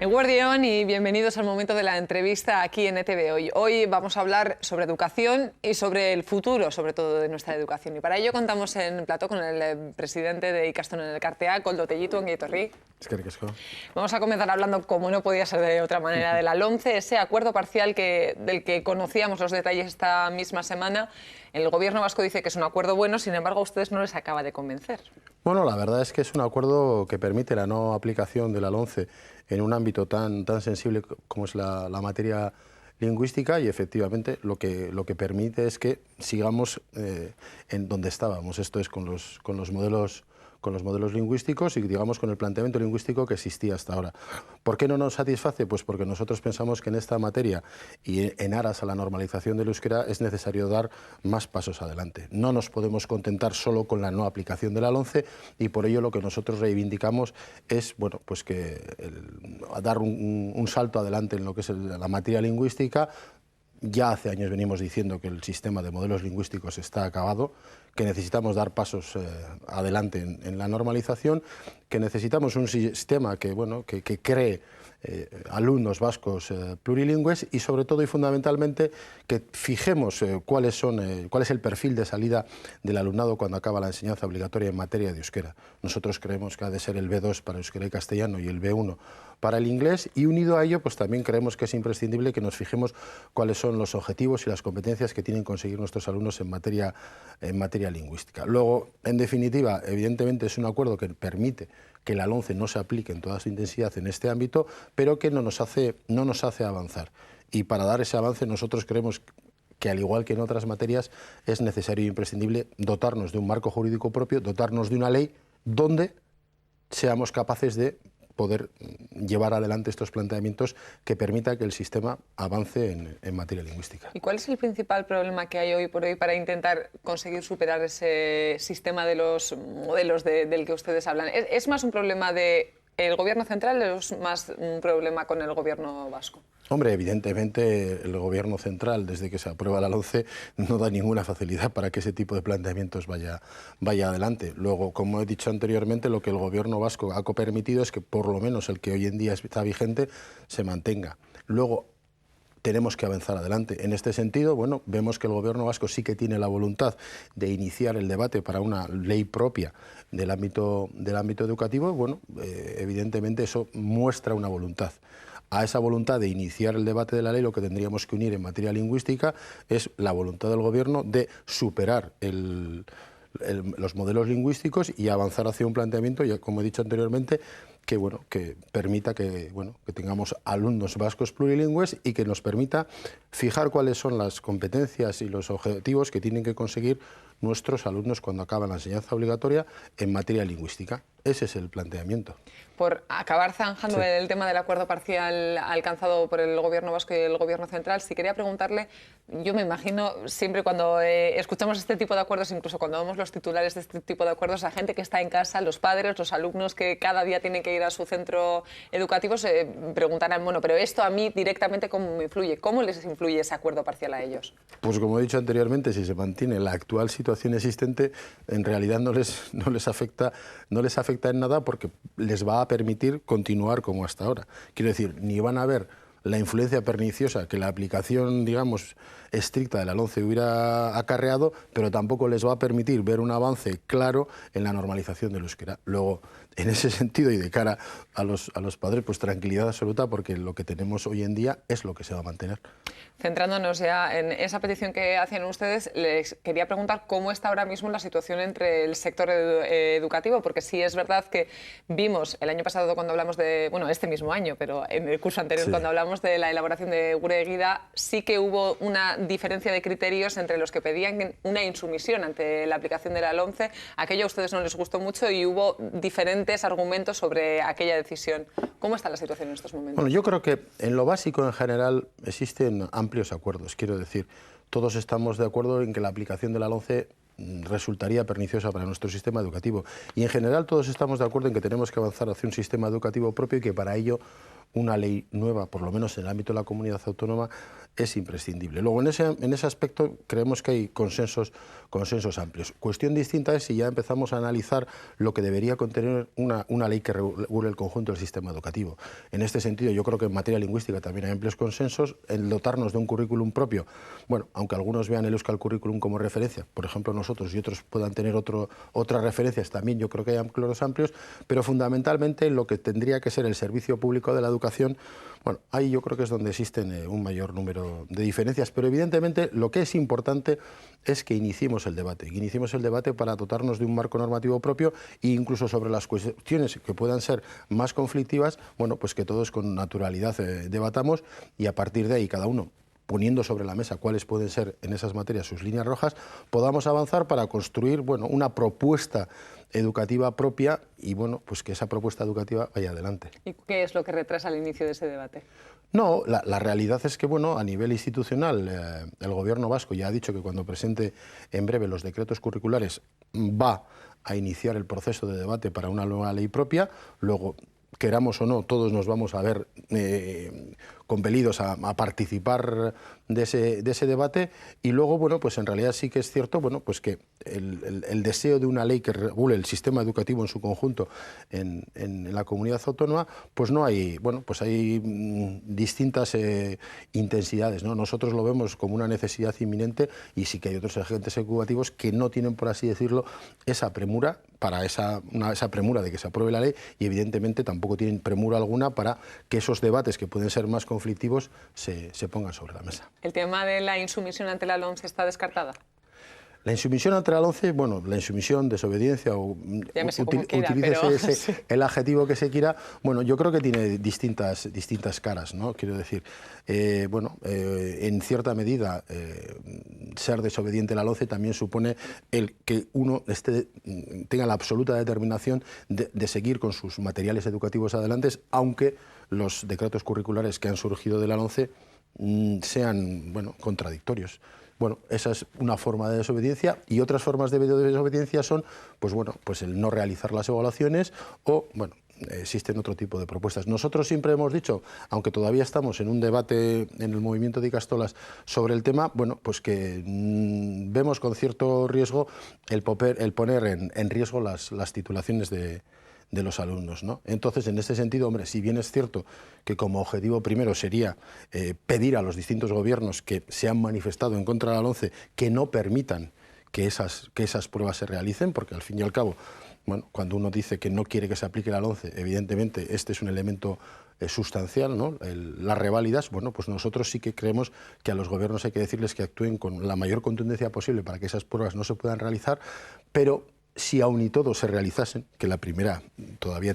Eguardión y bienvenidos al momento de la entrevista aquí en ETV Hoy. Hoy vamos a hablar sobre educación y sobre el futuro, sobre todo, de nuestra educación. Y para ello contamos en plató con el presidente de Ikastolen Elkartea, Koldo Tellitu, ongi etorri. Vamos a comenzar hablando, como no podía ser de otra manera, de la LOMCE, ese acuerdo parcial del que conocíamos los detalles esta misma semana. El gobierno vasco dice que es un acuerdo bueno, sin embargo a ustedes no les acaba de convencer. Bueno, la verdad es que es un acuerdo que permite la no aplicación de la LOMCE en un ámbito tan sensible como es la materia lingüística, y efectivamente lo que permite es que sigamos en donde estábamos, esto es con los modelos lingüísticos y, digamos, con el planteamiento lingüístico que existía hasta ahora. ¿Por qué no nos satisface? Pues porque nosotros pensamos que en esta materia y en aras a la normalización del euskera es necesario dar más pasos adelante. No nos podemos contentar solo con la no aplicación de la LOMCE, y por ello lo que nosotros reivindicamos es, bueno, pues dar un salto adelante en lo que es la materia lingüística. Ya hace años venimos diciendo que el sistema de modelos lingüísticos está acabado, que necesitamos dar pasos adelante en la normalización, que necesitamos un sistema que cree alumnos vascos plurilingües y, sobre todo y fundamentalmente, que fijemos cuál es el perfil de salida del alumnado cuando acaba la enseñanza obligatoria en materia de euskera. Nosotros creemos que ha de ser el B2 para euskera y castellano y el B1 para el inglés, y unido a ello pues también creemos que es imprescindible que nos fijemos cuáles son los objetivos y las competencias que tienen que conseguir nuestros alumnos en materia lingüística. Luego, en definitiva, evidentemente es un acuerdo que permite que la LOMCE no se aplique en toda su intensidad en este ámbito, pero que no nos hace avanzar. Y para dar ese avance nosotros creemos que, al igual que en otras materias, es necesario e imprescindible dotarnos de un marco jurídico propio, dotarnos de una ley donde seamos capaces de poder llevar adelante estos planteamientos que permita que el sistema avance en materia lingüística. ¿Y cuál es el principal problema que hay hoy por hoy para intentar conseguir superar ese sistema de los modelos del que ustedes hablan? ¿Es más un problema del gobierno central o es más un problema con el gobierno vasco? Hombre, evidentemente el gobierno central, desde que se aprueba la LOMCE, no da ninguna facilidad para que ese tipo de planteamientos vaya adelante. Luego, como he dicho anteriormente, lo que el gobierno vasco ha permitido es que por lo menos el que hoy en día está vigente se mantenga. Luego, tenemos que avanzar adelante. En este sentido, bueno, vemos que el gobierno vasco sí que tiene la voluntad de iniciar el debate para una ley propia del ámbito educativo. Bueno, evidentemente eso muestra una voluntad. A esa voluntad de iniciar el debate de la ley, lo que tendríamos que unir en materia lingüística es la voluntad del gobierno de superar los modelos lingüísticos y avanzar hacia un planteamiento, ya como he dicho anteriormente, que permita que tengamos alumnos vascos plurilingües y que nos permita fijar cuáles son las competencias y los objetivos que tienen que conseguir nuestros alumnos cuando acaban la enseñanza obligatoria en materia lingüística. Ese es el planteamiento. Por acabar zanjando el tema del acuerdo parcial alcanzado por el gobierno vasco y el gobierno central, sí quería preguntarle, yo me imagino siempre cuando escuchamos este tipo de acuerdos, incluso cuando vemos los titulares de este tipo de acuerdos, la gente que está en casa, los padres, los alumnos que cada día tienen que ir a su centro educativo, se preguntarán, bueno, pero esto a mí directamente ¿cómo me influye? ¿Cómo les influye ese acuerdo parcial a ellos? Pues como he dicho anteriormente, si se mantiene la actual situación existente, en realidad no les afecta en nada, porque les va a permitir continuar como hasta ahora. Quiero decir, ni van a ver la influencia perniciosa que la aplicación, digamos, estricta de la LOMCE hubiera acarreado, pero tampoco les va a permitir ver un avance claro en la normalización del euskera. Luego, en ese sentido y de cara a los padres, pues tranquilidad absoluta, porque lo que tenemos hoy en día es lo que se va a mantener. Centrándonos ya en esa petición que hacen ustedes, les quería preguntar cómo está ahora mismo la situación entre el sector educativo, porque sí es verdad que vimos el año pasado cuando hablamos de, bueno, este mismo año, pero en el curso anterior cuando hablamos de la elaboración de Gure Egida, sí que hubo una diferencia de criterios entre los que pedían una insumisión ante la aplicación de la LOMCE. Aquello a ustedes no les gustó mucho y hubo diferentes argumentos sobre aquella decisión. ¿Cómo está la situación en estos momentos? Bueno, yo creo que en lo básico, en general, existen amplios acuerdos. Quiero decir, todos estamos de acuerdo en que la aplicación de la LOMCE resultaría perniciosa para nuestro sistema educativo. Y en general todos estamos de acuerdo en que tenemos que avanzar hacia un sistema educativo propio y que para ello una ley nueva, por lo menos en el ámbito de la comunidad autónoma, es imprescindible. Luego, en ese aspecto creemos que hay consensos amplios. Cuestión distinta es si ya empezamos a analizar lo que debería contener una ley que regule el conjunto del sistema educativo. En este sentido, yo creo que en materia lingüística también hay amplios consensos. El dotarnos de un currículum propio, bueno, aunque algunos vean el Euskal Curriculum como referencia, por ejemplo nosotros y otros puedan tener otras referencias, también yo creo que hay amplios, pero fundamentalmente lo que tendría que ser el servicio público de la educación, bueno, ahí yo creo que es donde existen un mayor número de diferencias, pero evidentemente lo que es importante es que iniciemos el debate para dotarnos de un marco normativo propio e incluso sobre las cuestiones que puedan ser más conflictivas, bueno, pues que todos con naturalidad debatamos y a partir de ahí cada uno poniendo sobre la mesa cuáles pueden ser en esas materias sus líneas rojas, podamos avanzar para construir, bueno, una propuesta educativa propia y, bueno, pues que esa propuesta educativa vaya adelante. ¿Y qué es lo que retrasa el inicio de ese debate? No, la realidad es que, bueno, a nivel institucional, el Gobierno vasco ya ha dicho que cuando presente en breve los decretos curriculares va a iniciar el proceso de debate para una nueva ley propia. Luego, queramos o no, todos nos vamos a ver compelidos a participar de ese debate y luego, bueno, pues en realidad sí que es cierto, bueno, pues que el deseo de una ley que regule el sistema educativo en su conjunto en la comunidad autónoma, pues no hay, bueno, pues hay distintas intensidades, ¿no? Nosotros lo vemos como una necesidad inminente y sí que hay otros agentes educativos que no tienen, por así decirlo, esa premura esa premura de que se apruebe la ley y evidentemente tampoco tienen premura alguna para que esos debates que pueden ser más conflictivos se pongan sobre la mesa. ¿El tema de la insumisión ante la LOMCE está descartada? La insumisión ante la LOMCE, bueno, la insumisión, desobediencia o utilícese el adjetivo que se quiera, bueno, yo creo que tiene distintas caras, ¿no? Quiero decir, en cierta medida ser desobediente a la LOMCE también supone el que uno tenga la absoluta determinación de seguir con sus materiales educativos adelante, aunque los decretos curriculares que han surgido de la LOMCE sean, bueno, contradictorios. Bueno, esa es una forma de desobediencia y otras formas de desobediencia son, pues bueno, pues el no realizar las evaluaciones o, bueno, existen otro tipo de propuestas. Nosotros siempre hemos dicho, aunque todavía estamos en un debate en el movimiento de Ikastolas sobre el tema, bueno, pues que vemos con cierto riesgo el poner en riesgo las titulaciones de los alumnos, ¿no? Entonces, en este sentido, hombre, si bien es cierto que como objetivo primero sería pedir a los distintos gobiernos que se han manifestado en contra de la LOMCE que no permitan que esas pruebas se realicen, porque al fin y al cabo, bueno, cuando uno dice que no quiere que se aplique la LOMCE, evidentemente este es un elemento sustancial, ¿no? Las reválidas, bueno, pues nosotros sí que creemos que a los gobiernos hay que decirles que actúen con la mayor contundencia posible para que esas pruebas no se puedan realizar, pero si aún y todo se realizasen, que la primera todavía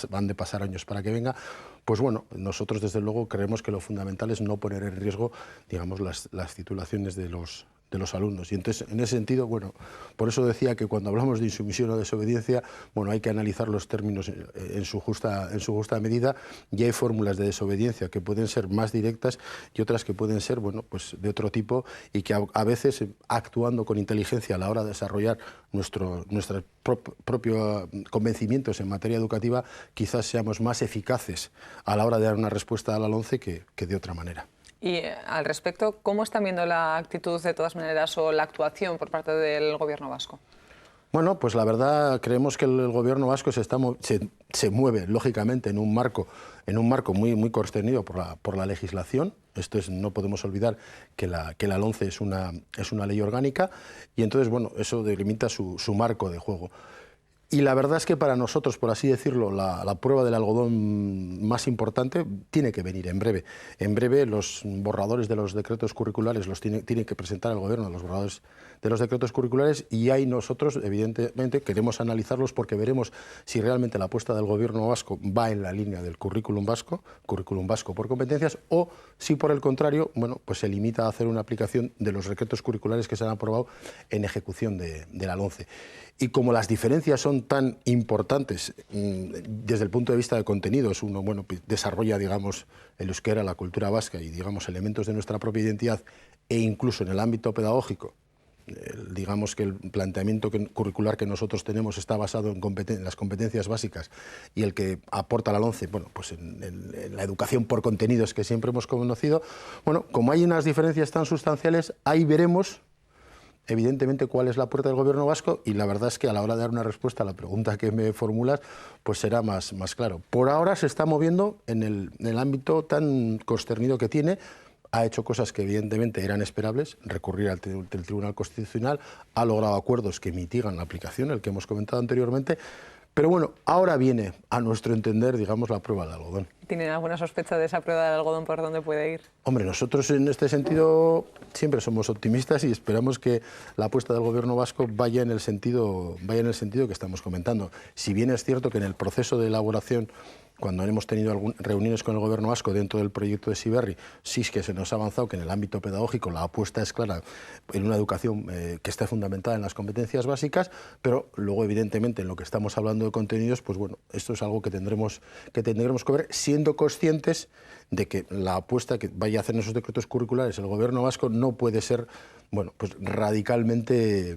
van de pasar años para que venga, pues bueno, nosotros desde luego creemos que lo fundamental es no poner en riesgo, digamos, las titulaciones de los alumnos. Y entonces, en ese sentido, bueno, por eso decía que cuando hablamos de insumisión o desobediencia, bueno, hay que analizar los términos en su justa medida y hay fórmulas de desobediencia que pueden ser más directas y otras que pueden ser, bueno, pues de otro tipo y que a veces, actuando con inteligencia a la hora de desarrollar nuestros propios convencimientos en materia educativa, quizás seamos más eficaces a la hora de dar una respuesta a la LOMCE que de otra manera. Y al respecto, ¿cómo están viendo la actitud de todas maneras o la actuación por parte del Gobierno vasco? Bueno, pues la verdad creemos que el Gobierno vasco se mueve lógicamente en un marco muy sostenido por la legislación. No podemos olvidar que la LOMCE es una ley orgánica y entonces, bueno, eso delimita su marco de juego. Y la verdad es que para nosotros, por así decirlo, la prueba del algodón más importante tiene que venir en breve. En breve los borradores de los decretos curriculares los tiene que presentar el Gobierno, los borradores de los decretos curriculares, y ahí nosotros, evidentemente, queremos analizarlos porque veremos si realmente la apuesta del Gobierno vasco va en la línea del currículum vasco por competencias, o si por el contrario, bueno, pues se limita a hacer una aplicación de los decretos curriculares que se han aprobado en ejecución de la LOMCE. Y como las diferencias son tan importantes desde el punto de vista de contenidos, uno, bueno, desarrolla, digamos, el euskera, la cultura vasca y, digamos, elementos de nuestra propia identidad, e incluso en el ámbito pedagógico digamos que el planteamiento curricular que nosotros tenemos está basado en las competencias básicas y el que aporta la LOMCE, bueno, pues en la educación por contenidos que siempre hemos conocido. Bueno, como hay unas diferencias tan sustanciales, ahí veremos evidentemente cuál es la puerta del Gobierno vasco, y la verdad es que a la hora de dar una respuesta a la pregunta que me formulas, pues será más claro. Por ahora se está moviendo en el ámbito tan consternido que tiene. Ha hecho cosas que evidentemente eran esperables, recurrir al Tribunal Constitucional, ha logrado acuerdos que mitigan la aplicación, el que hemos comentado anteriormente, pero bueno, ahora viene, a nuestro entender, digamos, la prueba del algodón. ¿Tienen alguna sospecha de esa prueba del algodón por dónde puede ir? Hombre, nosotros en este sentido siempre somos optimistas y esperamos que la apuesta del Gobierno vasco vaya en el sentido que estamos comentando. Si bien es cierto que en el proceso de elaboración, cuando hemos tenido reuniones con el Gobierno vasco dentro del proyecto de Heziberri, sí es que se nos ha avanzado que en el ámbito pedagógico la apuesta es clara en una educación que esté fundamentada en las competencias básicas, pero luego evidentemente en lo que estamos hablando de contenidos, pues bueno, esto es algo que tendremos que ver, siendo conscientes de que la apuesta que vaya a hacer en esos decretos curriculares el Gobierno vasco no puede ser, bueno, pues radicalmente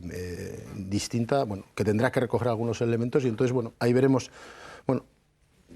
distinta, bueno, que tendrá que recoger algunos elementos, y entonces, bueno, ahí veremos, bueno,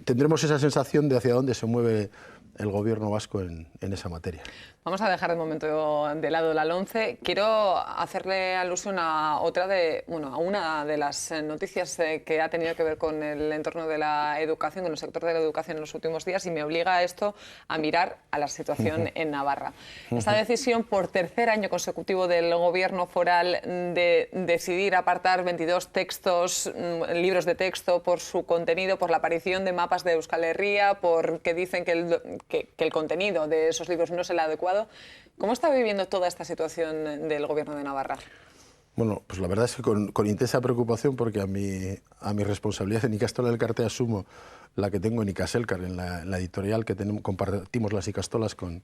tendremos esa sensación de hacia dónde se mueve el Gobierno vasco en esa materia. Vamos a dejar de momento de lado la LOMCE. Quiero hacerle alusión a una de las noticias que ha tenido que ver con el entorno de la educación, con el sector de la educación en los últimos días, y me obliga esto a mirar a la situación en Navarra. Esta decisión, por tercer año consecutivo del Gobierno foral, de decidir apartar 22 textos, libros de texto por su contenido, por la aparición de mapas de Euskal Herria, porque dicen que el contenido de esos libros no es el adecuado. ¿Cómo está viviendo toda esta situación del Gobierno de Navarra? Bueno, pues la verdad es que con intensa preocupación, porque a mi responsabilidad en Ikastola Elkarte asumo la que tengo en Ikaselkar, en la editorial que compartimos las ikastolas con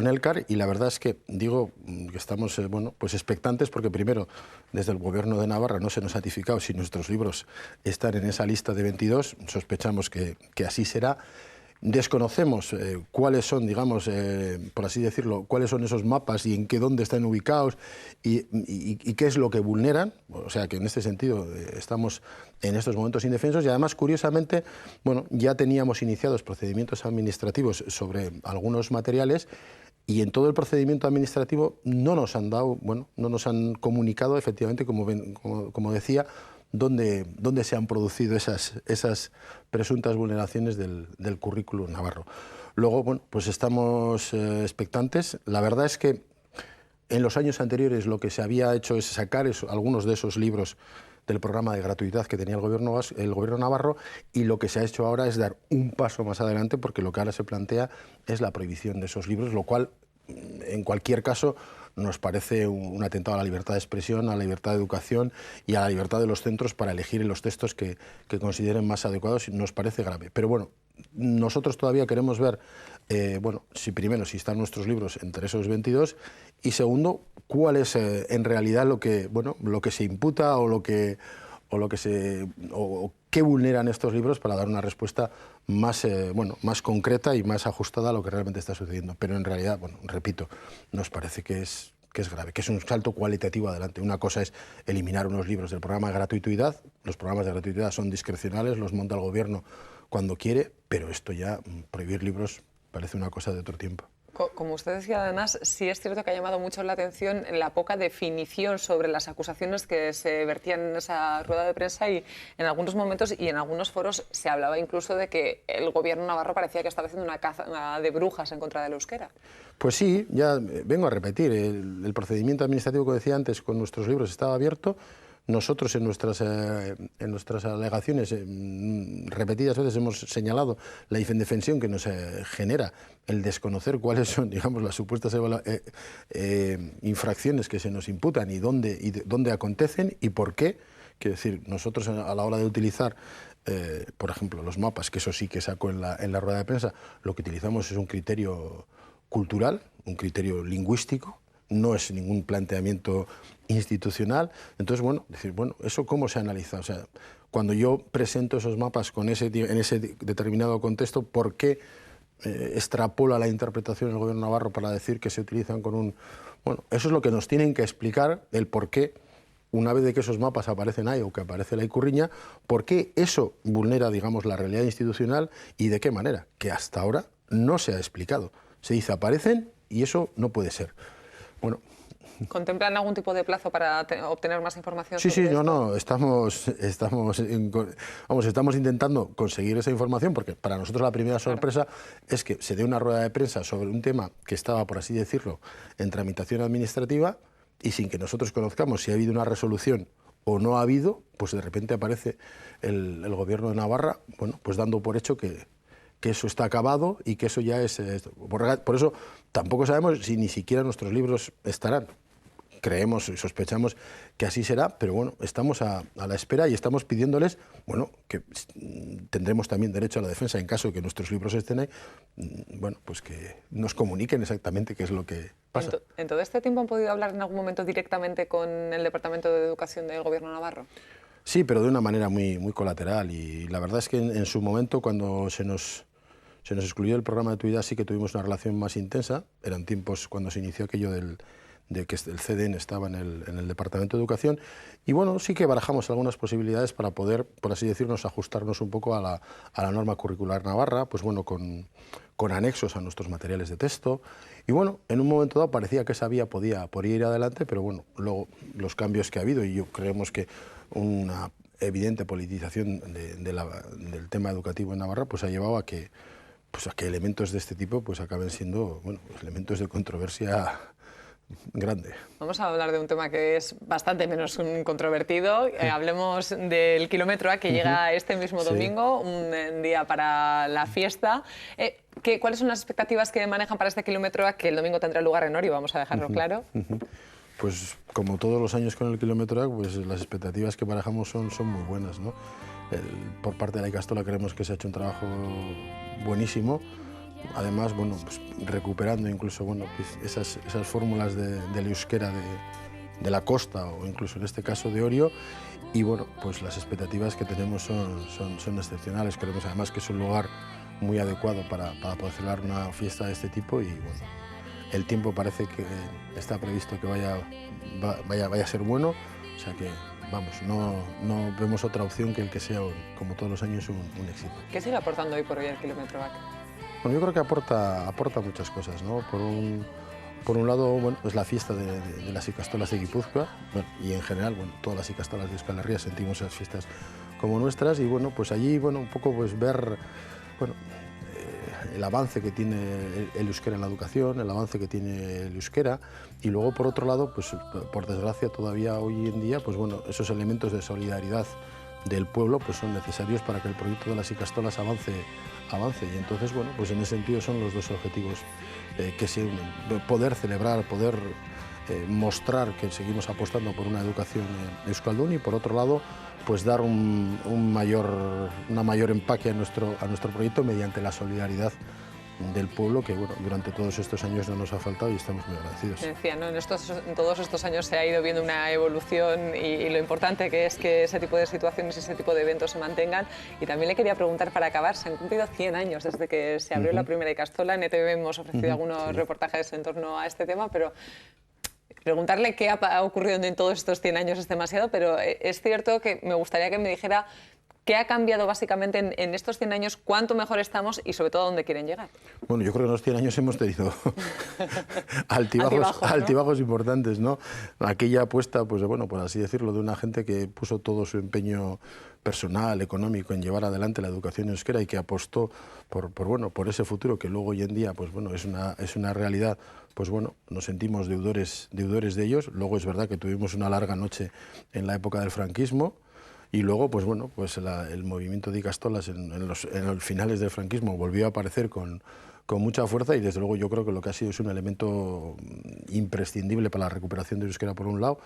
Elkar, y la verdad es que digo que estamos pues expectantes, porque primero desde el Gobierno de Navarra no se nos ha notificado si nuestros libros están en esa lista de 22, sospechamos que así será. Desconocemos cuáles son, digamos, por así decirlo, cuáles son esos mapas y dónde están ubicados y qué es lo que vulneran. O sea que en este sentido estamos en estos momentos indefensos, y además, curiosamente, bueno, ya teníamos iniciados procedimientos administrativos sobre algunos materiales, y en todo el procedimiento administrativo no nos han dado, no nos han comunicado efectivamente, como decía, dónde se han producido esas presuntas vulneraciones del currículum navarro. Luego, bueno, pues estamos expectantes. La verdad es que en los años anteriores lo que se había hecho es sacar algunos de esos libros del programa de gratuidad que tenía el gobierno navarro, y lo que se ha hecho ahora es dar un paso más adelante, porque lo que ahora se plantea es la prohibición de esos libros, lo cual, en cualquier caso, nos parece un atentado a la libertad de expresión, a la libertad de educación y a la libertad de los centros para elegir los textos que consideren más adecuados, y nos parece grave. Pero bueno, nosotros todavía queremos ver, si están nuestros libros entre esos 22, y segundo, cuál es en realidad lo que se imputa o qué vulneran estos libros, para dar una respuesta más concreta y más ajustada a lo que realmente está sucediendo. Pero en realidad, repito, nos parece que es grave, que es un salto cualitativo adelante. Una cosa es eliminar unos libros del programa de gratuidad. Los programas de gratuidad son discrecionales, los monta el Gobierno cuando quiere, pero esto ya, prohibir libros, parece una cosa de otro tiempo. Como usted decía, además, sí es cierto que ha llamado mucho la atención la poca definición sobre las acusaciones que se vertían en esa rueda de prensa, y en algunos momentos y en algunos foros se hablaba incluso de que el Gobierno navarro parecía que estaba haciendo una caza de brujas en contra del euskera. Pues sí, ya vengo a repetir, el procedimiento administrativo que decía antes con nuestros libros estaba abierto. Nosotros en nuestras alegaciones repetidas veces hemos señalado la indefensión que nos genera el desconocer cuáles son, digamos, las supuestas infracciones que se nos imputan y dónde acontecen y por qué. Quiero decir, nosotros a la hora de utilizar, por ejemplo, los mapas, que eso sí que saco en la rueda de prensa, lo que utilizamos es un criterio cultural, un criterio lingüístico, no es ningún planteamiento institucional. Entonces, ¿eso cómo se analiza? O sea, cuando yo presento esos mapas en ese determinado contexto, ¿por qué extrapola la interpretación del Gobierno navarro para decir que se utilizan con Bueno, eso es lo que nos tienen que explicar, el por qué, una vez de que esos mapas aparecen ahí o que aparece la Ikurriña, por qué eso vulnera, digamos, la realidad institucional y de qué manera, que hasta ahora no se ha explicado. Se dice aparecen y eso no puede ser. Bueno, ¿contemplan algún tipo de plazo para obtener más información? sí, sobre esto? no, estamos intentando conseguir esa información porque para nosotros la primera sorpresa es que se dé una rueda de prensa sobre un tema que estaba, por así decirlo, en tramitación administrativa y sin que nosotros conozcamos si ha habido una resolución o no ha habido, pues de repente aparece el Gobierno de Navarra, bueno, pues dando por hecho que eso está acabado y que eso ya es... Por eso tampoco sabemos si ni siquiera nuestros libros estarán. Creemos y sospechamos que así será, pero bueno, estamos a la espera y estamos pidiéndoles, bueno, que tendremos también derecho a la defensa en caso de que nuestros libros estén ahí, bueno, pues que nos comuniquen exactamente qué es lo que pasa. ¿En todo este tiempo han podido hablar en algún momento directamente con el Departamento de Educación del Gobierno navarro? Sí, pero de una manera muy, muy colateral y la verdad es que en su momento cuando se nos excluyó el programa de Tu Vida sí que tuvimos una relación más intensa, eran tiempos cuando se inició aquello de que el CDN estaba en el Departamento de Educación y bueno, sí que barajamos algunas posibilidades para poder, por así decirlo, ajustarnos un poco a la norma curricular navarra, pues bueno, con anexos a nuestros materiales de texto y bueno, en un momento dado parecía que esa vía podía ir adelante, pero bueno, luego los cambios que ha habido y yo creemos que una evidente politización del tema educativo en Navarra pues ha llevado a que elementos de este tipo pues acaben siendo bueno, elementos de controversia grande. Vamos a hablar de un tema que es bastante menos controvertido. Hablemos del Kilómetro A que llega este mismo domingo, un día para la fiesta. ¿Cuáles son las expectativas que manejan para este Kilómetro A que el domingo tendrá lugar en Orio? Vamos a dejarlo claro. Pues como todos los años con el Kilómetro A, pues las expectativas que barajamos son muy buenas, ¿no? Por parte de la Ikastola creemos que se ha hecho un trabajo buenísimo. Además, bueno, pues recuperando incluso bueno, pues esas fórmulas del euskera de la costa o incluso en este caso de Orio y bueno, pues las expectativas que tenemos son excepcionales. Creemos además que es un lugar muy adecuado para poder celebrar una fiesta de este tipo y bueno, el tiempo parece que está previsto que vaya a ser bueno, o sea que vamos, no vemos otra opción que el que sea, como todos los años, un éxito. ¿Qué sigue aportando hoy por hoy el Kilómetro A? Bueno, yo creo que aporta muchas cosas, ¿no? Por un lado, bueno, pues la fiesta de las Ikastolas de Guipúzcoa, bueno, y en general, bueno, todas las Ikastolas de Euskal Herria sentimos esas fiestas como nuestras y bueno, pues allí, bueno, un poco pues ver, bueno, el avance que tiene el euskera en la educación, el avance que tiene el euskera y luego por otro lado, pues por desgracia todavía hoy en día, pues bueno, esos elementos de solidaridad del pueblo pues son necesarios para que el proyecto de las Ikastolas avance y entonces bueno, pues en ese sentido son los dos objetivos que se unen, poder celebrar, poder mostrar que seguimos apostando por una educación euskaldun y por otro lado pues dar una mayor empaque a nuestro proyecto mediante la solidaridad del pueblo que bueno, durante todos estos años no nos ha faltado y estamos muy agradecidos. Me decía, ¿no? En todos estos años se ha ido viendo una evolución y lo importante que es que ese tipo de situaciones y ese tipo de eventos se mantengan. Y también le quería preguntar para acabar, se han cumplido 100 años desde que se abrió la primera Ikastola. En ETV hemos ofrecido algunos reportajes en torno a este tema, pero preguntarle qué ha ocurrido en todos estos 100 años es demasiado, pero es cierto que me gustaría que me dijera ¿qué ha cambiado básicamente en estos 100 años? ¿Cuánto mejor estamos y sobre todo a dónde quieren llegar? Bueno, yo creo que en los 100 años hemos tenido altibajos importantes, ¿no? Aquella apuesta, pues bueno, por así decirlo, de una gente que puso todo su empeño personal, económico, en llevar adelante la educación euskera y que apostó por ese futuro que luego hoy en día, pues bueno, es una realidad. Pues bueno, nos sentimos deudores de ellos. Luego es verdad que tuvimos una larga noche en la época del franquismo. Y luego, pues bueno, pues el movimiento de Ikastolas en los finales del franquismo volvió a aparecer con mucha fuerza y desde luego yo creo que lo que ha sido es un elemento imprescindible para la recuperación de euskera por un lado,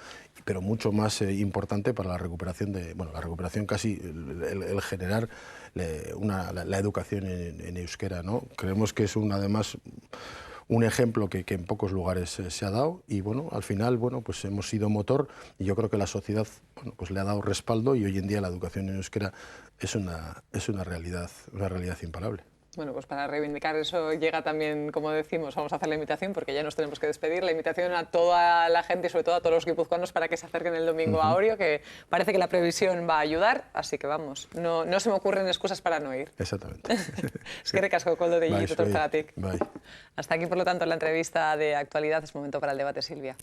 pero mucho más importante para la recuperación la recuperación casi, el generar la educación en euskera, ¿no? Creemos que es además un ejemplo que en pocos lugares se ha dado y bueno, al final bueno, pues hemos sido motor y yo creo que la sociedad bueno, pues le ha dado respaldo y hoy en día la educación en euskera es una realidad imparable. Bueno, pues para reivindicar eso llega también, como decimos, vamos a hacer la invitación porque ya nos tenemos que despedir, la invitación a toda la gente y sobre todo a todos los guipuzcoanos para que se acerquen el domingo a Orio, que parece que la previsión va a ayudar, así que vamos, no se me ocurren excusas para no ir. Exactamente. Es que recasco Koldo de Bai, Tutor Zagatik. bai. Hasta aquí, por lo tanto, la entrevista de actualidad. Es momento para el debate, Silvia.